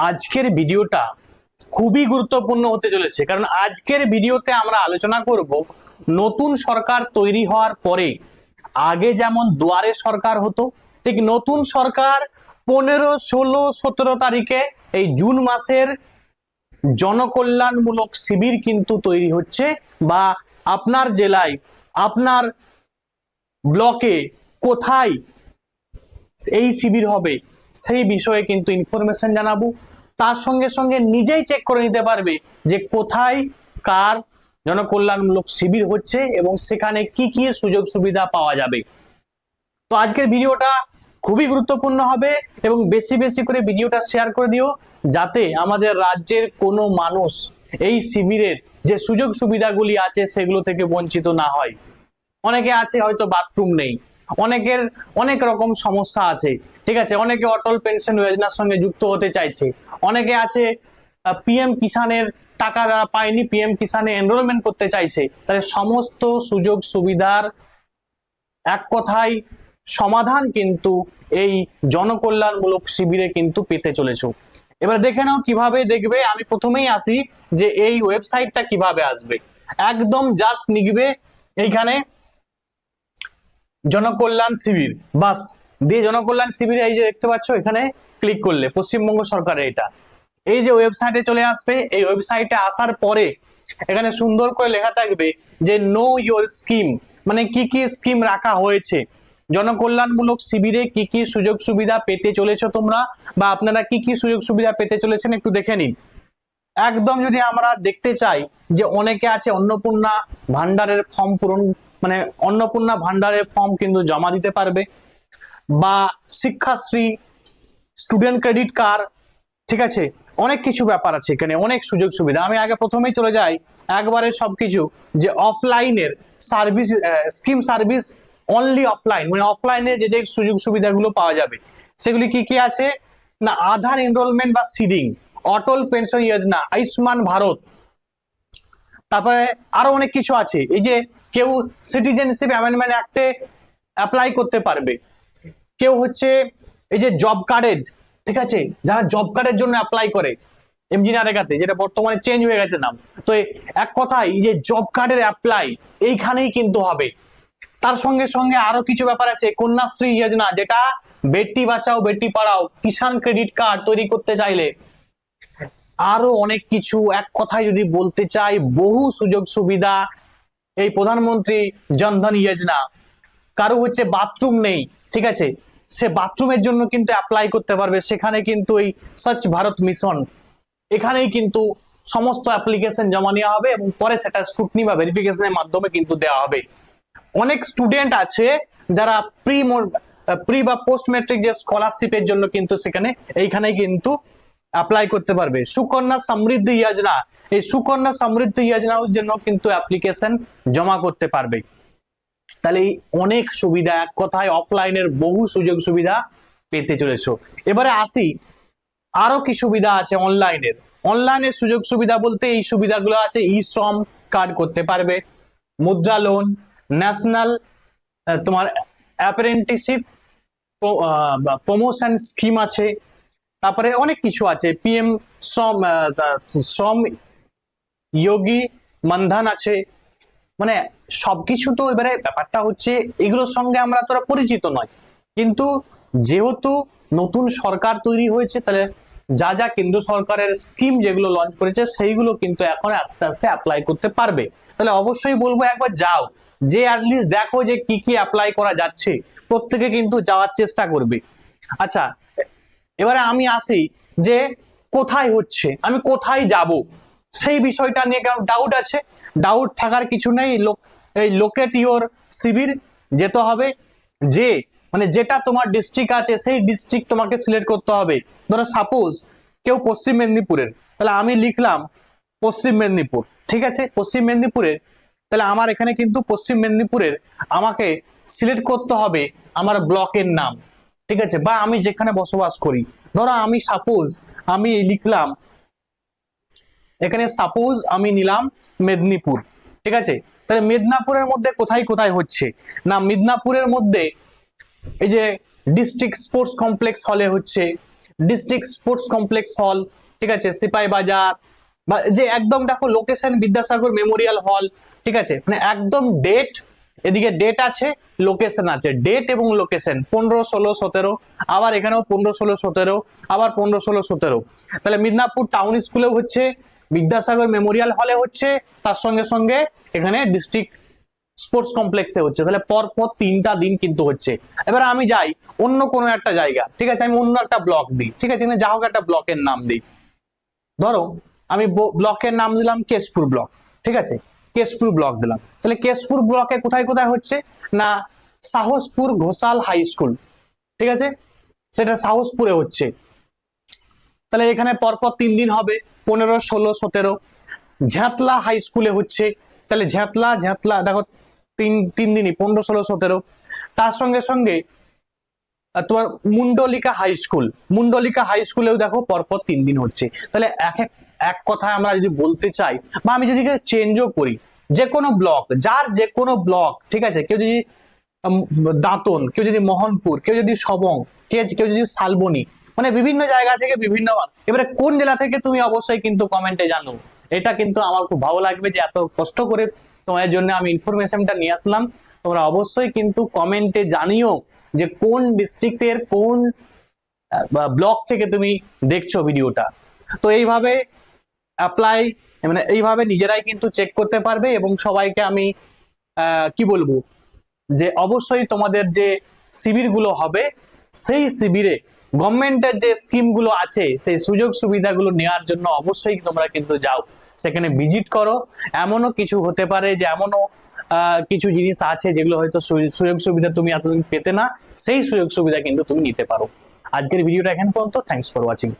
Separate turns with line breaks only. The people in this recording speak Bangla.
আজকের ভিডিওটা খুবই গুরুত্বপূর্ণ হতে চলেছে, কারণ আজকের ভিডিওতে আমরা আলোচনা করব নতুন সরকার তৈরি হওয়ার পরে আগে যেমন দুয়ারে সরকার হতো, ঠিক নতুন সরকার 15, 16, 17 তারিখে এই জুন মাসের জনকল্যাণমূলক শিবির কিন্তু তৈরি হচ্ছে, বা আপনার জেলায় আপনার ব্লকে কোথায় এই শিবির হবে সেই বিষয়ে কিন্তু ইনফরমেশন জানাবো। তার সঙ্গে সঙ্গে নিজেই চেক করে নিতে পারবে যে কোথায় কার জনকল্যাণমূলক শিবির হচ্ছে এবং সেখানে কি কি সুযোগ সুবিধা পাওয়া যাবে। তো আজকের ভিডিওটা খুবই গুরুত্বপূর্ণ হবে এবং বেশি বেশি করে ভিডিওটা শেয়ার করে দিও, যাতে আমাদের রাজ্যের কোনো মানুষ এই শিবিরের যে সুযোগ সুবিধাগুলি আছে সেগুলো থেকে বঞ্চিত না হয়। অনেকে আছে হয়তো বাথরুম নেই, অনেকের অনেক রকম সমস্যা আছে, ঠিক আছে, অনেকে অটল পেনশন যোজনার সঙ্গে যুক্ত হতে চাইছে, অনেকে আছে পিএম কিষানের টাকা যারা পায়নি পিএম কিষানে এনরোলমেন্ট করতে চাইছে। তাহলে সমস্ত সুযোগ সুবিধার এক কথায় সমাধান কিন্তু এই জনকল্যাণমূলক শিবিরে কিন্তু পেতে চলেছ। এবার দেখে নাও কিভাবে দেখবে। আমি প্রথমেই আসি যে এই ওয়েবসাইটটা কিভাবে আসবে। একদম জাস্ট লিখবে এইখানে জনকল্যাণ শিবির, বাস দিয়ে জনকল্যাণ শিবিরে এই যে দেখতে পাচ্ছ এখানে ক্লিক করলে পশ্চিমবঙ্গ সরকারের এটা এই যে ওয়েবসাইটে চলে আসবে। এই ওয়েবসাইটে আসার পরে এখানে সুন্দর করে লেখা থাকবে যে নো ইয়োর স্কিম, মানে কি কি স্কিম রাখা হয়েছে, জনকল্যাণমূলক শিবিরে কি কি সুযোগ সুবিধা পেতে চলেছো তোমরা, বা আপনারা কি কি সুযোগ সুবিধা পেতে চলেছেন একটু দেখে নিন। একদম যদি আমরা দেখতে চাই যে অনেকে আছে অন্নপূর্ণা ভান্ডারের ফর্ম পূরণ, মানে অন্নপূর্ণা ভান্ডারের ফর্ম কিন্তু জমা দিতে পারবে, বা শিক্ষাশ্রী, স্টুডেন্ট ক্রেডিট কার্ড, ঠিক আছে, অনেক কিছু ব্যাপার আছে এখানে, অনেক সুযোগ সুবিধা। আমি আগে প্রথমেই চলে যাই একবারে সবকিছু, যে অফলাইনের service scheme service only offline, মানে অফলাইনে যে যে সুযোগ সুবিধাগুলো পাওয়া যাবে সেগুলি কি কি আছে না, আধার এনরোলমেন্ট বা সিডিং, অটল পেনশন যোজনা, আয়ুষ্মান ভারত, তারপরে আরো অনেক কিছু আছে। এই যে কেউ সিটিজেনশিপ অ্যামেন্ডমেন্ট অ্যাক্টে অ্যাপ্লাই করতে পারবে, কেউ হচ্ছে এই যে জব কার্ডের, ঠিক আছে, যারা জব কার্ডের জন্য অ্যাপ্লাই করে এমজি নারেগাতে, যেটা বর্তমানে চেঞ্জ হয়ে গেছে নাম, তো এক কথায় এই যে জব কার্ডের অ্যাপ্লাই এইখানেই কিন্তু হবে। তার সঙ্গে সঙ্গে আরো কিছু ব্যাপার আছে, কন্যাশ্রী যোজনা, যেটা বেটি বাঁচাও বেটি পড়াও, কিষাণ ক্রেডিট কার্ড তৈরি করতে চাইলে, আরো অনেক কিছু। এক কথায় যদি বলতে চাই বহু সুযোগ সুবিধা এই প্রধানমন্ত্রী জনধন যোজনা। কারো হচ্ছে বাথরুম নেই, ঠিক আছে, সে বাথরুমের জন্য কিন্তু অ্যাপ্লাই করতে পারবে, সেখানে কিন্তু এই স্বচ্ছ ভারত মিশন, এখানেই কিন্তু সমস্ত অ্যাপ্লিকেশন জমা নেওয়া হবে এবং পরে সেটা স্ক্রুটনি বা ভেরিফিকেশনের মাধ্যমে কিন্তু দেওয়া হবে। অনেক স্টুডেন্ট আছে যারা প্রি বা পোস্ট ম্যাট্রিক যে স্কলারশিপের জন্য কিন্তু সেখানে এইখানেই কিন্তু অ্যাপ্লাই করতে পারবে। সুকন্যা সমৃদ্ধি যোজনা, এই সুকন্যা সমৃদ্ধি যোজনার জন্য কিন্তু অ্যাপ্লিকেশন জমা করতে পারবে। তাহলে এই অনেক সুবিধা, এক কথায় অফলাইনের বহু সুযোগ সুবিধা পেতে চলেছো। এবারে আসি আরো কি সুবিধা আছে অনলাইনের। অনলাইনের সুযোগ সুবিধা বলতে এই সুবিধাগুলো আছে, ই শ্রম কার্ড করতে পারবে, মুদ্রা লোন, ন্যাশনাল তোমার অ্যাপ্রেন্টিসশিপ প্রমোশন স্কিম আছে, তারপরে অনেক কিছু আছে, পিএম শ্রম যোগী মানধন আছে, মানে সবকিছু। তো এবারে ব্যাপারটা হচ্ছে এগুলোর সঙ্গে আমরা তোরা পরিচিত নয়, কিন্তু যেহেতু নতুন সরকার তৈরি হয়েছে তাহলে যা যা কেন্দ্র সরকারের স্কিম যেগুলো লঞ্চ করেছে সেইগুলো কিন্তু এখন আস্তে আস্তে অ্যাপ্লাই করতে পারবে। তাহলে অবশ্যই বলবো একবার যাও, যে অ্যাটলিস্ট দেখো যে কি কি অ্যাপ্লাই করা যাচ্ছে, প্রত্যেকে কিন্তু যাওয়ার চেষ্টা করবে। আচ্ছা, এবারে আমি আসি যে কোথায় হচ্ছে, আমি কোথায় যাব সেই বিষয়টা নিয়ে কেমন ডাউট আছে। ডাউট থাকার কিছু নেই, এই লোকেট ইওর শিবির যেতে হবে, যে মানে যেটা তোমার ডিস্ট্রিক্ট আছে সেই ডিস্ট্রিক্ট তোমাকে সিলেক্ট করতে হবে। ধরো সাপোজ কেউ পশ্চিম মেদিনীপুরের, তাহলে আমি লিখলাম পশ্চিম মেদিনীপুর, ঠিক আছে, পশ্চিম মেদিনীপুরের, তাহলে আমার এখানে কিন্তু পশ্চিম মেদিনীপুরের আমাকে সিলেক্ট করতে হবে আমার ব্লকের নাম, ঠিক আছে, বা আমি যেখানে বসবাস করি। ধরো আমি সাপোজ আমি লিখলাম এখানে, সাপোজ আমি নিলাম মেদিনীপুর, ঠিক আছে, তাহলে মেদিনীপুরের মধ্যে কোথায় কোথায় হচ্ছে না, মেদিনীপুরের মধ্যে এই যে ডিস্ট্রিক্ট স্পোর্টস কমপ্লেক্স হলে হচ্ছে, ডিস্ট্রিক্ট স্পোর্টস কমপ্লেক্স হল, ঠিক আছে, সিপাই বাজার, বা যে একদম দেখো লোকেশন বিদ্যাসাগর মেমোরিয়াল হল, ঠিক আছে, মানে একদম ডেট, এদিকে ডেট আছে, লোকেশন আছে, ডেট এবং লোকেশন 15, 16, 17, আবার এখানেও 15, 16, 17, আবার 15, 16, 17। তাহলে মিদনাপুর টাউন স্কুলেও হচ্ছে, বিদ্যাসাগর মেমোরিয়াল হলে হচ্ছে, তার সঙ্গে সঙ্গে এখানে ডিস্ট্রিক্ট স্পোর্টস কমপ্লেক্সে হচ্ছে। তাহলে পরপর 3টা দিন কিন্তু হচ্ছে। এবার আমি যাই অন্য কোনো একটা জায়গা, ঠিক আছে, আমি অন্য একটা ব্লক দিই, ঠিক আছে, যা হোক একটা ব্লকের নাম দিই, ধরো আমি ব্লকের নাম দিলাম কেশপুর ব্লক, ঠিক আছে, কেশপুর ব্লক দিলাম। তাহলে কেশপুর ব্লকে কোথায় কোথায় হচ্ছে না, সাহসপুর ঘোষাল হাই স্কুল, ঠিক আছে, সেটা সাহসপুরে হচ্ছে। তাহলে এখানে পরপর 3 দিন হবে, 15, 16, 17। ঝাতলা হাই স্কুলে হচ্ছে, তাহলে ঝাতলা দেখো তিন দিনই 15, 16, 17। তার সঙ্গে সঙ্গে তোমার মুন্ডলিকা হাই স্কুলেও দেখো পরপর 3 দিন হচ্ছে। তাহলে এক কথায় আমরা যদি বলতে চাই, বা আমি যদি চেঞ্জও করি, যে কোনো ব্লক, যার যে কোনো ব্লক, ঠিক আছে, কেউ যদি দাঁতন, কেউ যদি মোহনপুর, কেউ যদি সবং, কেউ যদি শালবনী, মানে বিভিন্ন জায়গা থেকে বিভিন্ন, এবারে কোন জেলা থেকে তুমি অবশ্যই কিন্তু কমেন্টে জানো। এটা কিন্তু আমার খুব ভালো লাগবে যে এত কষ্ট করে তোমাদের জন্য আমি ইনফরমেশনটা নিয়ে আসলাম। তোমরা অবশ্যই কিন্তু কমেন্টে জানিও যে কোন ডিস্ট্রিক্টের কোন ব্লক থেকে তুমি দেখছো ভিডিওটা। তো এইভাবে অ্যাপ্লাই, মানে এইভাবে নিজেরাই কিন্তু চেক করতে পারবে। এবং সবাইকে আমি কি বলবো, যে অবশ্যই তোমাদের যে শিবিরগুলো হবে, সেই শিবিরে গভর্নমেন্টের যে স্কিমগুলো আছে, সেই সুযোগ সুবিধাগুলো নেওয়ার জন্য অবশ্যই তোমরা কিন্তু যাও, সেখানে ভিজিট করো। এমনও কিছু হতে পারে যে এমনও কিছু জিনিস আছে যেগুলো হয়তো সুযোগ সুবিধা তুমি এতদিন পেতে না, সেই সুযোগ সুবিধা কিন্তু তুমি নিতে পারো। আজকের ভিডিওটা এখানে পর্যন্ত। Thanks for watching.